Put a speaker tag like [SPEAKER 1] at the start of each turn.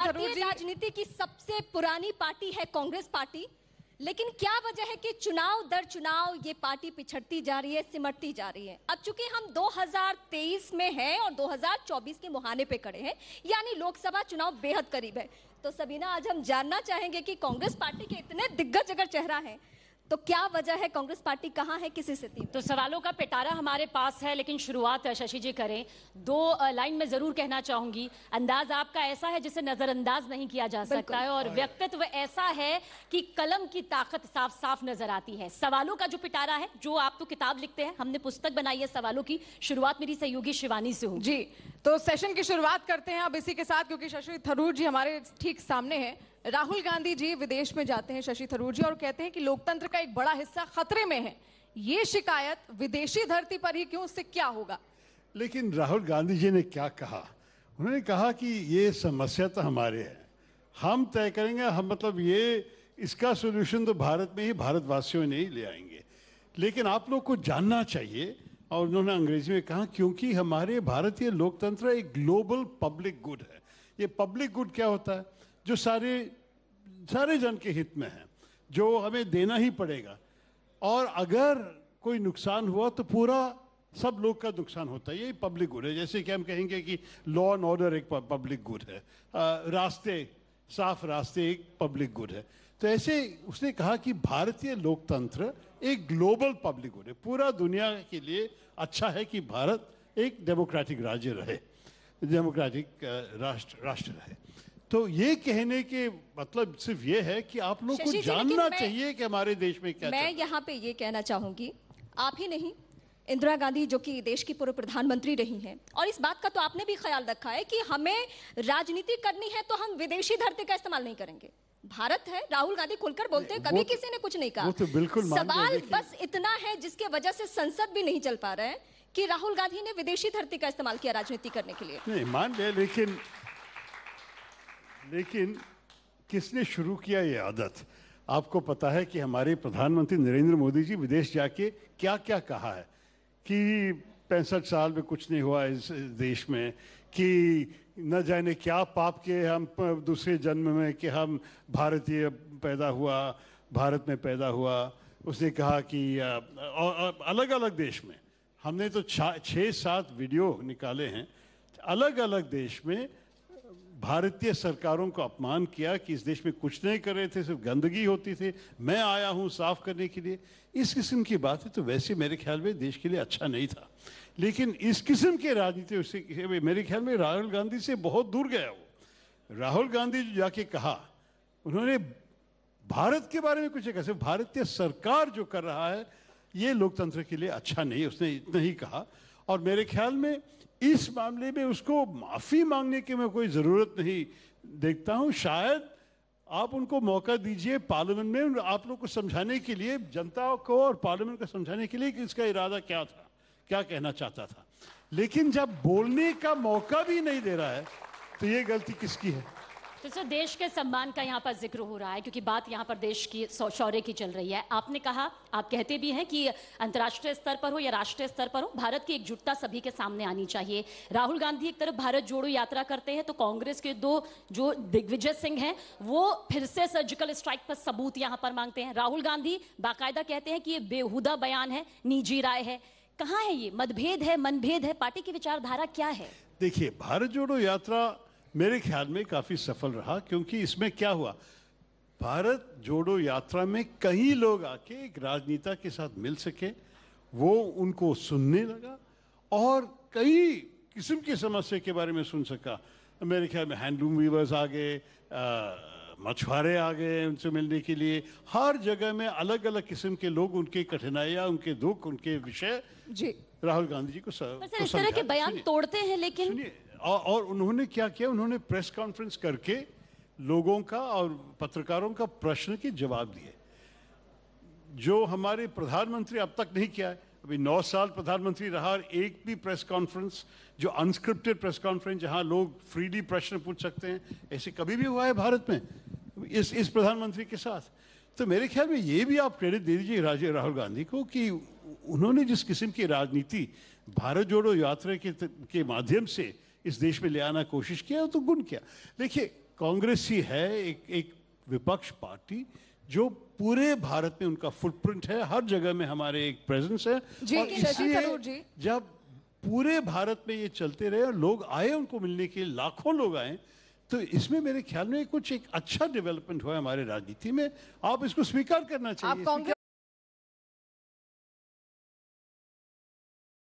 [SPEAKER 1] थरूर जी,
[SPEAKER 2] राजनीति की सबसे पुरानी पार्टी है कांग्रेस पार्टी, लेकिन क्या वजह है कि चुनाव दर चुनाव ये पार्टी पिछड़ती जा रही है, सिमटती जा रही है। अब चूंकि हम 2023 में हैं और 2024 के मुहाने पे खड़े हैं, यानी लोकसभा चुनाव बेहद करीब है, तो सबीना आज हम जानना चाहेंगे कि कांग्रेस पार्टी के इतने दिग्गज अगर चेहरा है तो क्या वजह है, कांग्रेस पार्टी कहां है, किस स्थिति में?
[SPEAKER 3] तो सवालों का पिटारा हमारे पास है, लेकिन शुरुआत शशि जी करें। दो लाइन में जरूर कहना चाहूंगी, अंदाज आपका ऐसा है जिसे नजरअंदाज नहीं किया जा सकता है, और व्यक्तित्व ऐसा है कि कलम की ताकत साफ साफ नजर आती है। सवालों का जो पिटारा है, जो आप तो किताब लिखते हैं, हमने पुस्तक बनाई है सवालों की, शुरुआत मेरी सहयोगी शिवानी से होगी।
[SPEAKER 1] जी, तो सेशन की शुरुआत करते हैं अब इसी के साथ, क्योंकि शशि थरूर जी हमारे ठीक सामने हैं। राहुल गांधी जी विदेश में जाते हैं, शशि थरूर जी, और कहते हैं कि लोकतंत्र का एक बड़ा हिस्सा खतरे में है। ये शिकायत विदेशी धरती पर ही क्यों, उससे क्या होगा?
[SPEAKER 4] लेकिन राहुल गांधी जी ने क्या कहा? उन्होंने कहा कि ये समस्या तो हमारे है, हम तय करेंगे, हम मतलब ये इसका सोल्यूशन तो भारत में ही भारतवासियों ने ही ले आएंगे, लेकिन आप लोग को जानना चाहिए। और उन्होंने अंग्रेजी में कहा क्योंकि हमारे भारतीय लोकतंत्र एक ग्लोबल पब्लिक गुड है। ये पब्लिक गुड क्या होता है? जो सारे जन के हित में है, जो हमें देना ही पड़ेगा, और अगर कोई नुकसान हुआ तो पूरा सब लोग का नुकसान होता है। यही पब्लिक गुड है। जैसे कि हम कहेंगे कि लॉ एंड ऑर्डर एक पब्लिक गुड है, साफ रास्ते एक पब्लिक गुड है। तो ऐसे उसने कहा कि भारतीय लोकतंत्र एक ग्लोबल पब्लिक गुड है, पूरा दुनिया के लिए अच्छा है कि भारत एक डेमोक्रेटिक राज्य रहे, डेमोक्रेटिक राष्ट्र रहे। तो ये कहने के मतलब सिर्फ ये है कि आप लोग को जानना चाहिए कि हमारे देश में क्या।
[SPEAKER 2] मैं यहाँ पे ये कहना चाहूंगी, आप ही नहीं, इंदिरा गांधी जो कि देश की पूर्व प्रधानमंत्री रही हैं, और इस बात का तो आपने भी ख्याल रखा है कि हमें राजनीति करनी है तो हम विदेशी धरती का इस्तेमाल नहीं करेंगे। भारत है, राहुल गांधी खुलकर बोलते हैं, कभी किसी ने कुछ नहीं कहा।
[SPEAKER 4] वो तो बिल्कुल
[SPEAKER 2] सवाल बस इतना है जिसके वजह से संसद भी नहीं चल पा रहा है कि राहुल गांधी ने विदेशी धरती का इस्तेमाल किया राजनीति करने के लिए।
[SPEAKER 4] नहीं मान लिया, लेकिन किसने शुरू किया ये आदत? आपको पता है कि हमारे प्रधानमंत्री नरेंद्र मोदी जी विदेश जाके क्या क्या कहा है कि 65 साल में कुछ नहीं हुआ इस देश में, कि न जाने क्या पाप के हम दूसरे जन्म में कि हम भारतीय पैदा हुआ, भारत में पैदा हुआ। उसने कहा कि अलग अलग देश में हमने तो 6-7 वीडियो निकाले हैं, अलग अलग देश में भारतीय सरकारों को अपमान किया कि इस देश में कुछ नहीं कर रहे थे, सिर्फ गंदगी होती थी, मैं आया हूं साफ करने के लिए। इस किस्म की बात है तो वैसे मेरे ख्याल में देश के लिए अच्छा नहीं था, लेकिन इस किस्म के राजनीति मेरे ख्याल में राहुल गांधी से बहुत दूर गया। वो राहुल गांधी जो जाके कहा, उन्होंने भारत के बारे में कुछ कहा, सिर्फ भारतीय सरकार जो कर रहा है ये लोकतंत्र के लिए अच्छा नहीं, उसने इतना ही कहा। और मेरे ख्याल में इस मामले में उसको माफी मांगने की मैं कोई जरूरत नहीं देखता हूं। शायद आप उनको मौका दीजिए पार्लियामेंट में, आप लोग को समझाने के लिए, जनता को और पार्लियामेंट को समझाने के लिए कि इसका इरादा क्या था, क्या कहना चाहता था। लेकिन जब बोलने का मौका भी नहीं दे रहा है तो ये गलती किसकी है?
[SPEAKER 3] तो सर, देश के सम्मान का यहाँ पर जिक्र हो रहा है, क्योंकि बात यहाँ पर देश की शौर्य की चल रही है। आपने कहा, आप कहते भी हैं कि अंतर्राष्ट्रीय स्तर पर हो या राष्ट्रीय स्तर पर हो, भारत की एकजुटता सभी के सामने आनी चाहिए। राहुल गांधी एक तरफ भारत जोड़ो यात्रा करते हैं, तो कांग्रेस के दो जो दिग्विजय सिंह हैं वो फिर से सर्जिकल स्ट्राइक पर सबूत यहाँ पर मांगते हैं। राहुल गांधी बाकायदा कहते हैं कि ये बेहुदा बयान है, निजी राय है। कहाँ है ये मतभेद है, मनभेद है, पार्टी की विचारधारा क्या है?
[SPEAKER 4] देखिए, भारत जोड़ो यात्रा मेरे ख्याल में काफी सफल रहा, क्योंकि इसमें क्या हुआ, भारत जोड़ो यात्रा में कई लोग आके एक राजनेता के साथ मिल सके, वो उनको सुनने लगा और कई किस्म की समस्या के बारे में सुन सका। मेरे ख्याल में हैंडलूम वीवर्स आ गए, मछुआरे आ गए उनसे मिलने के लिए। हर जगह में अलग अलग किस्म के लोग उनके कठिनाइयां, उनके दुख, उनके विषय
[SPEAKER 2] जी
[SPEAKER 4] राहुल गांधी जी को
[SPEAKER 3] इस तरह के बयान तोड़ते हैं, लेकिन
[SPEAKER 4] और उन्होंने क्या किया, उन्होंने प्रेस कॉन्फ्रेंस करके लोगों का और पत्रकारों का प्रश्न के जवाब दिए, जो हमारे प्रधानमंत्री अब तक नहीं किया है। अभी 9 साल प्रधानमंत्री रहा और एक भी प्रेस कॉन्फ्रेंस, जो अनस्क्रिप्टेड प्रेस कॉन्फ्रेंस जहां लोग फ्रीली प्रश्न पूछ सकते हैं, ऐसे कभी भी हुआ है भारत में इस प्रधानमंत्री के साथ। तो मेरे ख्याल में ये भी आप क्रेडिट दे दीजिए राहुल गांधी को कि उन्होंने जिस किस्म की राजनीति भारत जोड़ो यात्रा के माध्यम से इस देश में ले आना कोशिश किया तो गुण किया। देखिए, कांग्रेस ही है एक विपक्ष पार्टी जो पूरे भारत में उनका फुटप्रिंट है, हर जगह में हमारे एक प्रेजेंस है।
[SPEAKER 1] जी,
[SPEAKER 4] और
[SPEAKER 1] शशि
[SPEAKER 4] इसलिए
[SPEAKER 1] थरूर जी।
[SPEAKER 4] जब पूरे भारत में ये चलते रहे और लोग आए उनको मिलने के लिए, लाखों लोग आए, तो इसमें मेरे ख्याल में कुछ एक अच्छा डेवलपमेंट हुआ है हमारे राजनीति में। आप इसको स्वीकार करना चाहिए।
[SPEAKER 1] आप कांग्रेस